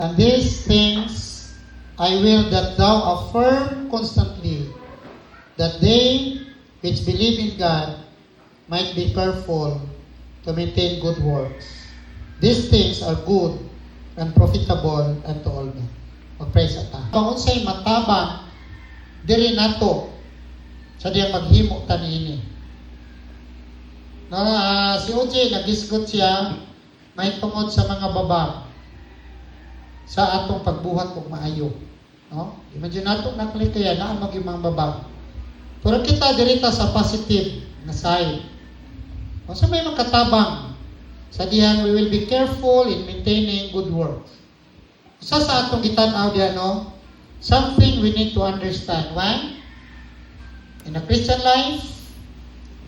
And these things I will that thou affirm constantly, that they which believe in God might be careful to maintain good works. These things are good and profitable unto all men. Mag-praise at ta. Kung unsay matabang, diri nato sa diyang maghimo tanini. Si OJ, nagisgot siya, may tungod sa mga babang sa atong pagbuhat kung maayo. No? Imagine nato naklik kaya na ang mga babang. Pero kita dirita sa positive na side. O sa may makatabang, sa diyan we will be careful in maintaining good works. Sa atong gitanaw diyan, no? Something we need to understand. One, in a Christian life,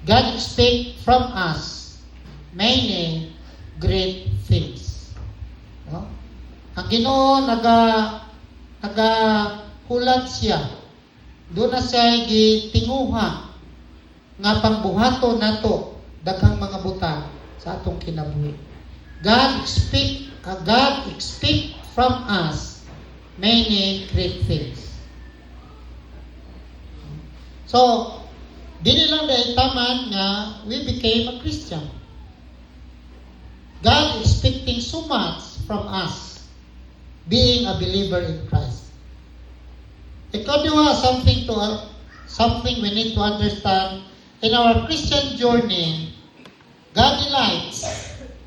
God expects from us many great things. No? Ang Ginoo nagahulat siya. Doon na siya gitinguha nga pangbuhaton nato daghang mga butang sa atong kinabuhi. God expect from us many great things. So, dili lang dahil taman nga we became a Christian. God expecting so much from us being a believer in Christ. Ikaduha, something we need to understand in our Christian journey. God delights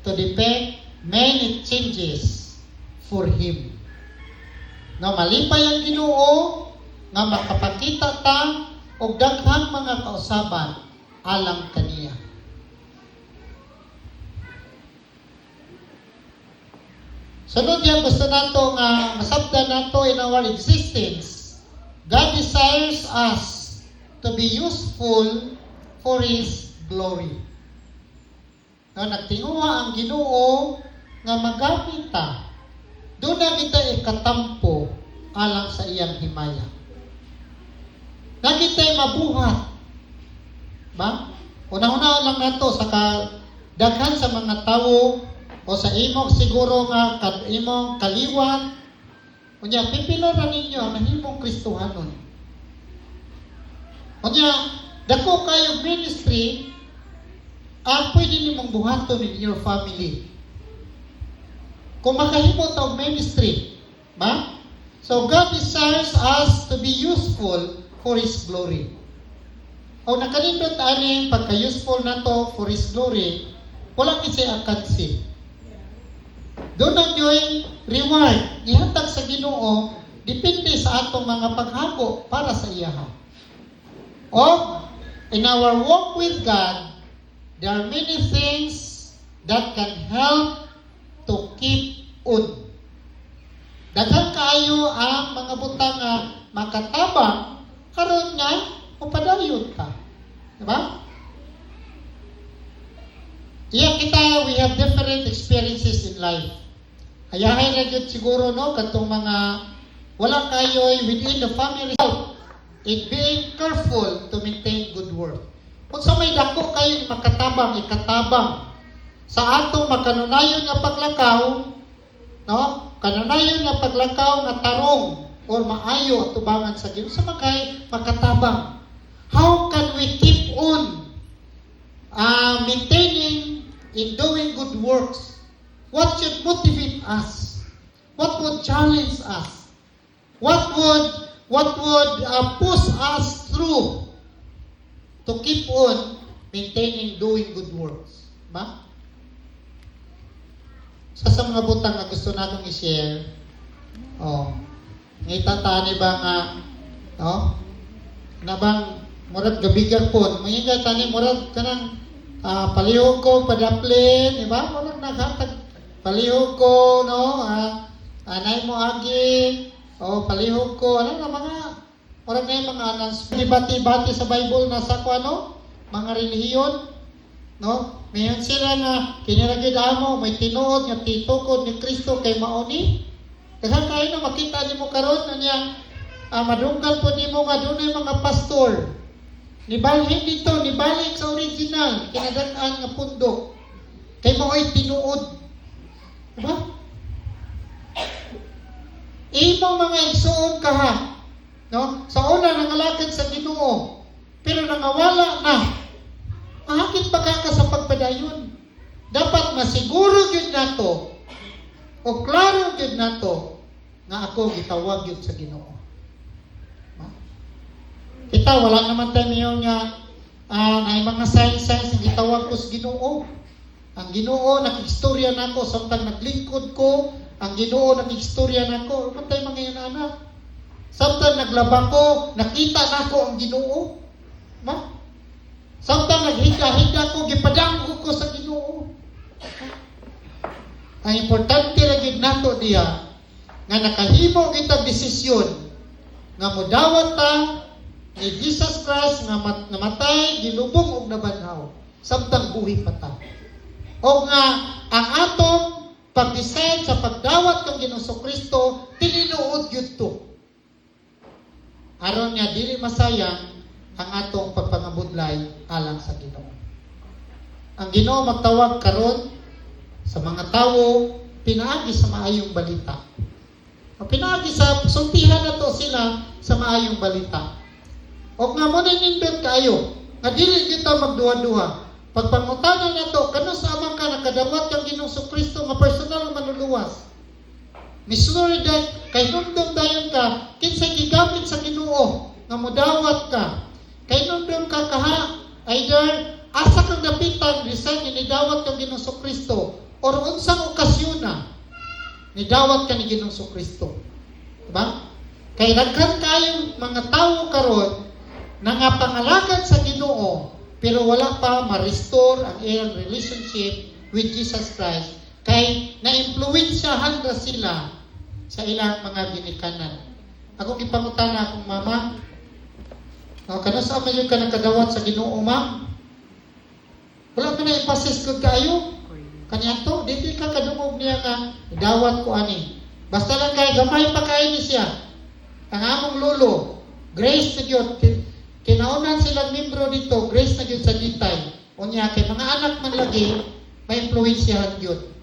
to depend many changes for Him. Na malipay ang Ginoo nga makapakita ta og daghang mga kausaban alang kaniya. Sunod yan, gusto nato nga masabdan nato in our existence. God desires us to be useful for His glory. Nagtinguha ang Ginoo nga magamit ta. Doon na kita ikatampo alang sa iyang himaya. Nakita'y mabuhat. Ba? Una-una lang nato sa daghan sa mga tao o sa imong siguro nga imong kaliwat. Unya, pipilo na ninyo ang himong Kristohanon. Unya, dako kayo ministry ang pwede nimong buhaton in your family. Kung makahimo ta og ministry, ba? So God desires us to be useful for His glory. O nakalindot ani pagka-useful nato for His glory, wala kasi akansi. Doon ang yung reward ihatag sa Ginoo depende sa atong mga paghabo para sa iyaha. O in our walk with God, there are many things that can help to keep on. Daghang kaayo ang mga butang nga makatabang karon nga upadayon ka. Diba? Iya kita, we have different experiences in life. Ayahay na yun siguro, no, katong mga wala kayo within the family in being careful to maintain good work. Kung sa may dako kayo makatabang, ikatabang sa atong makanunayon nga paglakaw, no, kanunayon nga paglakaw nga tarong or maayo at tubangan sa Ginoo sa makay makatabang. How can we keep on maintaining in doing good works? What should motivate us? What would challenge us? What would push us through to keep on maintaining doing good works? Ba? Sa mga butang na gusto natong i-share, ngitata ni ba nga, na bang murag gabigan po, mga tani murag kanang palihog ko padaplin, di ba? Murag naghatag palihog ko, no? Anay mo agi, palihog ko, ano na mga murag na yung mga bati-bati sa Bible na sa ano, mga relihiyon, no? Mayon sila na kiniragid amo, may tinuod nga titukod ni Kristo kay mauni. Kasi kayo na makita nimo karon niya, madunggal po nimo nga doon ay mga pastor. Nibalhin dito, nibalik sa original, kinadaan nga pundo. Kay mao'y tinuod. Diba? Imo mga igsuon ka ha. No? Sa una nangalakad sa Ginoo, pero nangawala na. Mahakit pa ka sa pagpadayon. Dapat masiguro gyud nato o klaro gyud nato nga ako gitawag gyud sa Ginoo. Kita wala naman tayo nga na mga signs nga gitawag ko sa Ginoo. Ang Ginoo nakistorya nako samtang naglingkod ko, ang Ginoo nakistorya nako. Ano tayo mga yan anak? Samtang naglaba ko, nakita nako ang Ginoo. Samtang naghiga-higa ko, gipadanggo ko sa Ginoo. Ang importante ra gid nato diya nga nakahimo kita desisyon nga modawat ta ni Jesus Christ nga namatay, gilubong og nabanhaw samtang buhi pa ta. O nga ang atong pag-decide sa pagdawat kang Ginoong Kristo tininuod gyud to. Aron nga dili masayang ang atong pagpangabudlay alang sa Ginoo. Ang Ginoo magtawag karon sa mga tawo pinaagi sa maayong balita. Pinaagi sa sultihan nato sila sa maayong balita. O nga mo nindot kayo, nga dili kita magduha-duha. Pagpangutanan nato, kano sa amang ka nakadawat kang Ginoong Kristo nga personal nga manluluwas. Missouri that kay nundong dayon ka, kinsay gigamit sa Ginoo nga modawat ka. Kay nundong ka kaha, either asa kang dapitan bisan nidawat kang Ginoong Kristo or unsang okasyon na nidawat ka ni Ginoong Kristo. Diba? Kay daghan kayong mga tawo karon na nga pangalagad sa Ginoo pero wala pa ma-restore ang iyang relationship with Jesus Christ kay na-impluwensyahan na sila sa ilang mga ginikanan. Ako gipangutana akong mama, kano sa mayon ka nakadawat sa Ginoo, ma'am? Wala ka na ipasis ko kayo. Kanyanto, dili ka kadungog niya nga dawat ko ani. Basta lang kay gamay pa kay ni siya. Ang among lolo, grace na gyud. Kinaunan silang membro dito, grace na gyud sa ditay. Unya kay mga anak man lagi, may impluwensyahan gyud.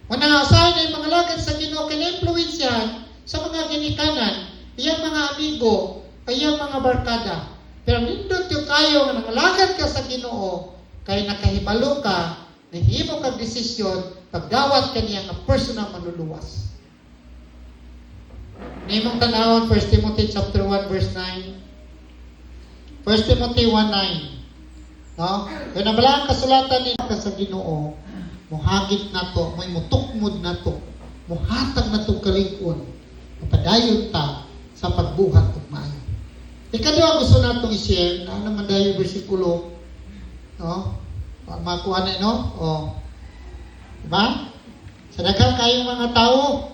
Una usahay na yung mga lagad sa Ginoo kay na-impluwensyahan sa mga ginikanan, iyang mga amigo, iyang mga barkada. Pero nindot yung kayo nga nangalagad ka sa Ginoo, kay nakahibalo ka, nahimo kang desisyon, pagdawat ka niya nga personal manluluwas. Nimong tanawon 1 Timothy chapter 1 verse 9. 1 Timothy 1:9. No? Kaya nabalaan kasulatan ni ka sa Ginoo, muhagit na to, may mutukmod na to, muhatag na to kalikon, mapadayon ta sa pagbuhat ug maayo. Ikadua gusto natong i-share na naman dayon bersikulo, no? Makuha na, no? O. Diba? Sa daghang kayong mga tao,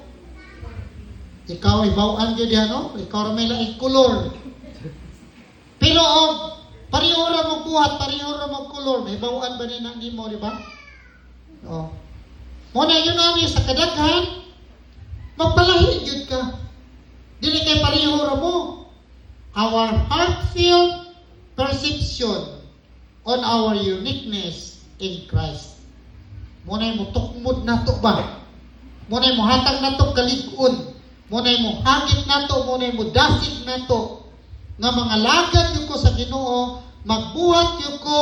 ikaw ibawan gyud diha, no? Ikaw ra may laing kulor. Pero pareho ra mo buhat, pareho ra mo kulor, may bawaan ba ni nang imo, di ba? O. Muna yun namin sa kadaghan, magpalahi gyud ka. Dili kay pareho ra mo. Our heart-filled perception on our uniqueness in Christ. Muna'y mo tukmod na to ba? Muna'y mo hatag na to kalig-on. Muna'y mo hagit na to, muna'y mo dasig na to. Nga mga lagad yung ko sa Ginoo, magbuhat yung ko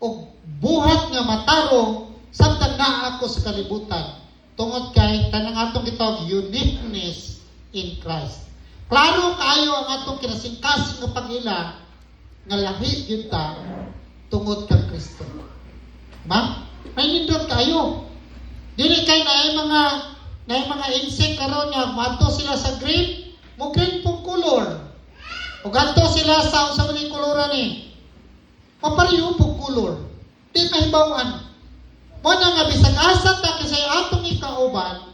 o buhat nga mataro samtang naa ako sa kalibutan. Tungod kay tanang atong gitawag uniqueness in Christ. Klaro kayo ang atong kinasingkasing nga pangila nga lahi gyud ta tungod kang Kristo. Ba? May nindot kayo. Dili kay na mga insect karon nga mato sila sa green, mo green pong color. O ganto sila sa unsa man yung koloran ni. Papareho pong color. Di mahibawan. Mo na nga bisag asa ta kisay atong ikauban,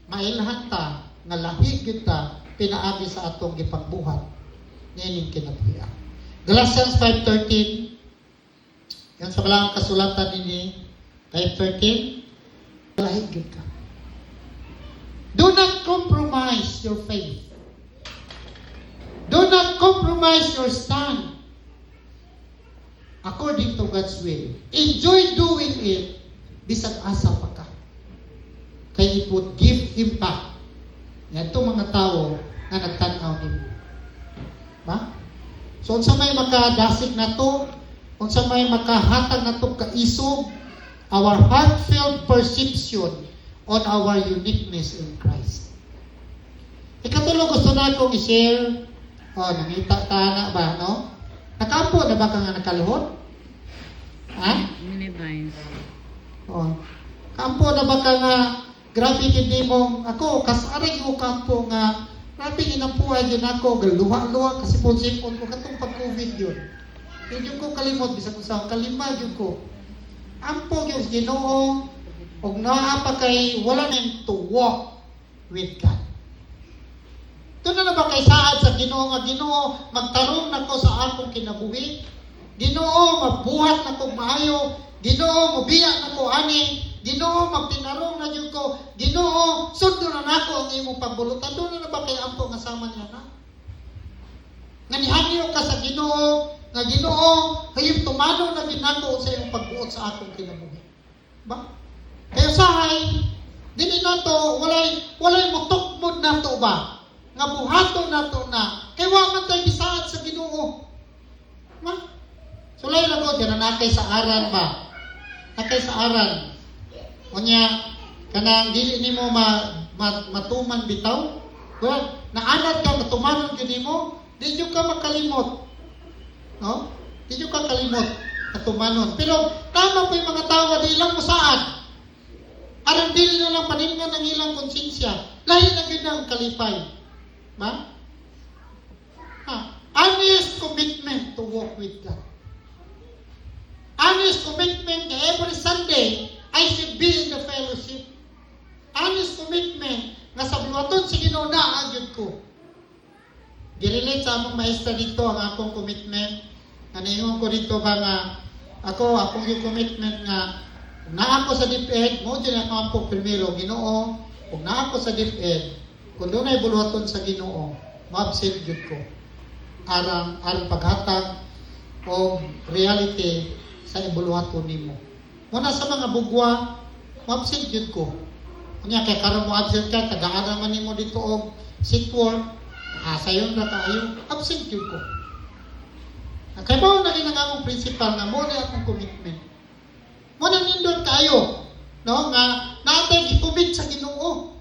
mailhan ta nga lahi gyud ta pinaagi sa atong gipagbuhat nining kinabuhi. Galatians 5:13. Yan sa balang kasulatan nini 5:13. Lahi gyud ka. Do not compromise your faith. Do not compromise your stand according to God's will. Enjoy doing it bisag asa pa ka. Kay it would give impact Yan itong mga tao na nagtanaw nimo. Ba? So, unsa may makadasig na to, unsa may makahatag na to kaisog, our heartfelt perception on our uniqueness in Christ. Ikatulo, gusto na akong i-share. Nangita ka na ba, no? Nakampo na ba ka nga nakaluhod? Ha? Many times. Kampo na ba ka nga, grabe hindi mo, ako, kasaray ko kampo nga, grabe inampuhay din ako, galuha-luha, kasi po sipon ko, katong pag-COVID yun. Yun ko kalimot, bisa ko sa kalima yun ko. Ampo yung Ginoo, og naa pa kay, wala nang to walk with God. Ito na ba kay saad sa Ginoo nga Ginoo, magtarong na ko sa akong kinabuhi. Ginoo, mabuhat na ko maayo. Ginoo, mabiya na ko ani. Ginoo, magtinarong na yun ko. Ginoo, sundo na nako ang imong pagbulutan. Doon na ba kay ampo nga sama niya na? Nanihangyo ka sa Ginoo, nga Ginoo, hayop tumano na din ako sa iyong pagbuot sa akong kinabuhi. Ba? Kaya sahay, dili na to, walay mutukmod na to ba? Nga buhaton na to na, kaya waman tayo bisaad sa Ginoo. Ma? Sulay lang ko, dyan na nakay sa aran ba? Nakay sa aran. Kunya, kanang dili ni mo matuman bitaw. Well, naanad ka, matumanon ka ni mo, di nyo ka makalimot. No? Di nyo ka kalimot, matumanon. Pero, tama po yung mga tao, di lang mo saan. Arang dili na lang paningan ng ilang konsensya. Lahi na yun ang kalipay. Ba? Honest commitment to walk with God. Honest commitment na every Sunday, I should be in the fellowship. Honest commitment na sa buwaton sa Ginoo na agyod ko. Direlate sa among maestra dito ang akong commitment. Naningon ko dito ba nga, akong yung commitment nga, kung na ako sa DepEd, mo din ako ang primero, Ginoo, kung na ako sa DepEd, kung doon ay buluhaton sa Ginoo, ma-absent yun ko. Arang paghatag o reality sa ibuluhaton nimo. Muna sa mga bugwa, ma-absent yun ko. Kunya, kaya karon mo absent ka, tagaan naman nimo dito o sick work, sayon na tayo, absent yun ko. Kaya ba na ginagawang principal na mo na akong commitment. Mo na nindot kayo, no? Nga natay i-commit sa Ginoo.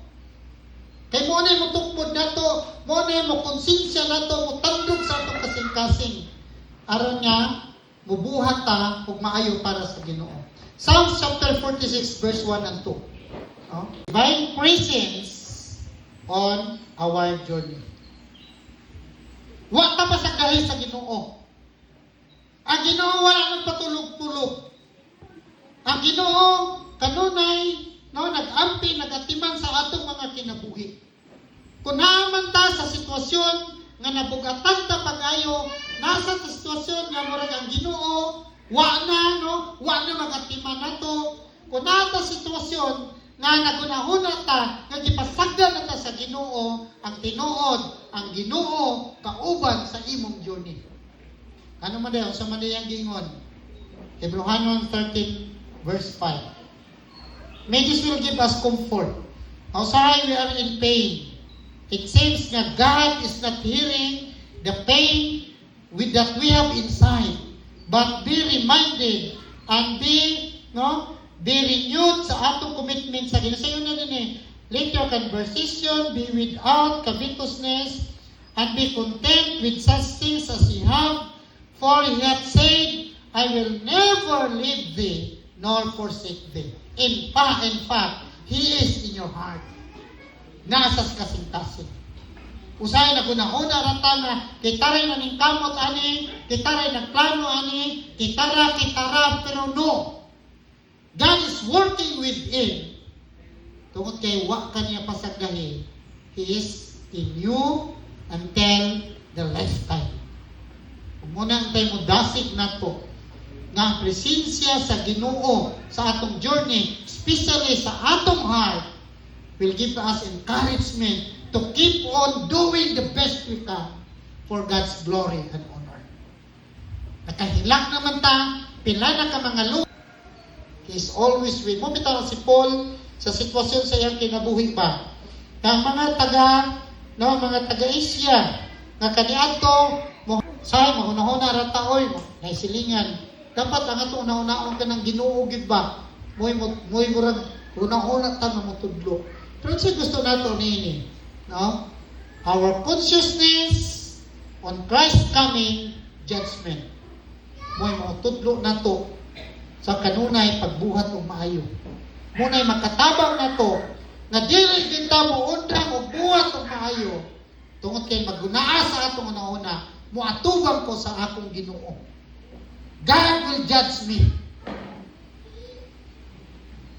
Kay mo na mo tukmod nato, mo na mo konsensya nato, mo tandog sa atong kasing-kasing. Aron nga mubuhat ta ug maayo para sa Ginoo. Psalms chapter 46 verse 1 and 2. No? Divine presence on our journey. Wa ta masagahi sa Ginoo. Ang Ginoo wala nang patulog-tulog. Ang Ginoo kanunay nag-ampi, nag-atiman sa atong mga kinabuhi. Kung naaman ta sa sitwasyon nga nabugatan ta pag-ayo, nasa sa sitwasyon nga murag ang Ginoo, wa na mag-atiman nato. Kung nasa sitwasyon nga nagunahuna ta, nga gipasagdan na ta sa Ginoo, ang tinuod, ang Ginoo, kauban sa imong journey. Ano man daw, sa manayang gingon? Hebrews 13 verse 5. May this will give us comfort. Outside we are in pain. It seems that God is not hearing the pain that we have inside. But be reminded and be renewed sa atong commitment sa Ginoo. Sayo na din let your conversation be without covetousness and be content with such things as ye have. For he hath said, I will never leave thee nor forsake thee. In fact, He is in your heart. Nasa kasing-kasing. Usay na gunahuna rata nga, kitaray na ning kamot ani, kitaray nagplano ani, kitara, pero no. God is working within. Tungod kay wa kaniya pasagdahi, He is in you until the lifetime. Kung muna ang tayo mo dasig na to, nga presensya sa Ginoo sa atong journey, especially sa atong heart, will give us encouragement to keep on doing the best we can for God's glory and honor. Nakahilak naman ta, pila na ka mga lupa. He is always with mo. Bitaw si Paul sa sitwasyon sa iyang kinabuhi ba? Ang mga taga-Asia, nga kaniadto mo say mahunahuna ra taoy naisilingan. Dapat ang ato una-unaon ka ng Ginoo gid ba? Moy murag una-una ta nga motudlo. Pero sa gusto nato niini, no? Our consciousness on Christ coming judgment. Moy motudlo nato sa kanunay pagbuhat og maayo. Munay makatabang nato nga dili kita mo undang og buhat og maayo. Tungod kay magunaa sa atong una-una, muatubang ko sa akong Ginoo. God will judge me.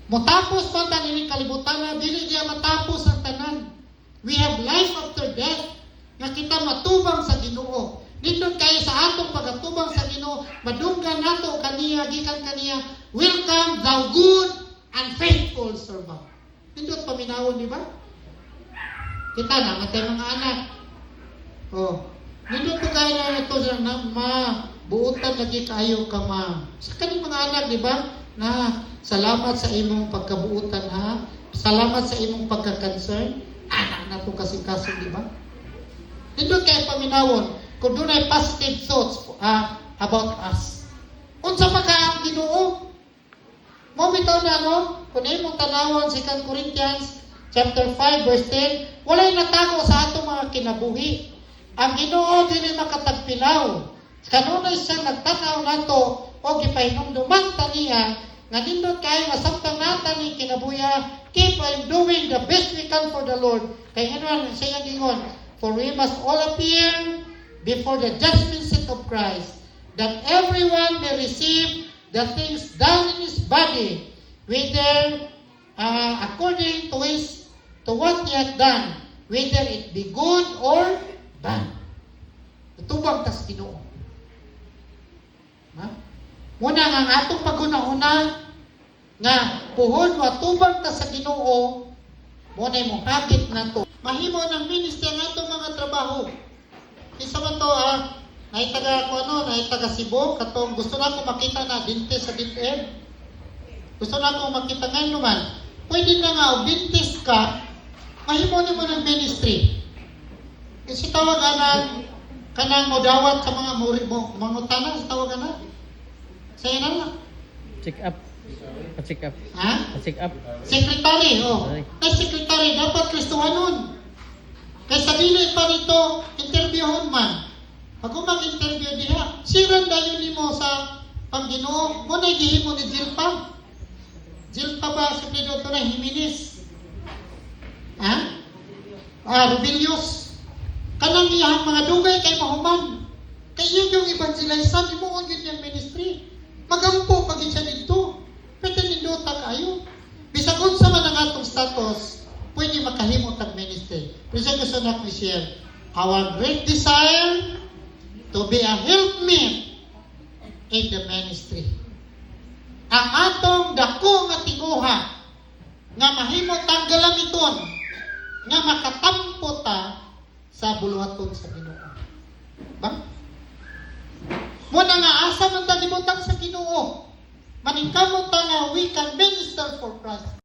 Motapos man ta ini kalibutan na dili diya matapos ang tanan. We have life after death nga kita matubang sa Ginoo. Nindot kay sa atong pagatubang sa Ginoo, madunggan nato kaniya gikan kaniya, welcome thou good and faithful servant. Nindot paminawon di ba? Kita na matay mga anak. Oh, nindot ko kaya na ito sa buutan lagi kayo ka ma. Sa kaning mga anak di ba? Na salamat sa imong pagkabuutan ha. Salamat sa imong pagka-concern. Anak na to kasing-kasing di ba? Nindot kaya paminawon kung doon ay positive thoughts about us. Unsa pa ka ang Ginoo? Mo bitaw na no? Kung imong tanawon 2 Corinthians chapter 5 verse 10, walay natago sa atong mga kinabuhi. Ang Ginoo dili makatagpilaw. Kanunay siya nagtanaw nato o gipahinumduman ta niya nga nindot kay masabtang nata ni kinabuya, keep on doing the best we can for the Lord. Kay ano siya gingon, for we must all appear before the judgment seat of Christ, that everyone may receive the things done in his body, whether according to what he hath done, whether it be good or bad. Tubang tas Ginoo. Ha? Muna nga ang atong paguna-una nga puhon matubang ta sa Ginoo, muna mo hagit nato. Mahimo ng ministry ang atong mga trabaho. Isa man to naitaga Cebu, katong gusto na ko makita na dentist sa DepEd. Gusto na ko makita ngayon naman. Pwede na nga, dentist ka, mahimo ni mo ng ministry. Kasi tawag kanang modawat sa mga mangutana, sa tawag Saya na lang. Check up. Pa-check up. Ha? Pa-check up. Secretary, Ay, secretary, dapat Kristohanon. Kaya sa dili pa nito, interviewon man. Pag mag-interview diha, siran dayon nimo sa Panginoon, mo na gihimo ni Jilpa. Jilpa ba sa Pedro na Jimenez? Ha? Rubilios. Kanang iyang mga dugay kay mahuman. Kaya yung evangelizer, imo ang yung ministry. Magampo pag siya dito. Pwede nindota kayo. Bisag unsa man ang atong status, pwede makahimo tag ministry. Pero gusto na ko share, our great desire to be a helpmate in the ministry. Ang atong dako nga tiguha nga mahimo tang galamiton nga makatampo ta sa buluhaton sa Ginoo. Ba? Muna nga asa man ta libutang sa Ginoo. Maningkamot ta nga we can minister for Christ.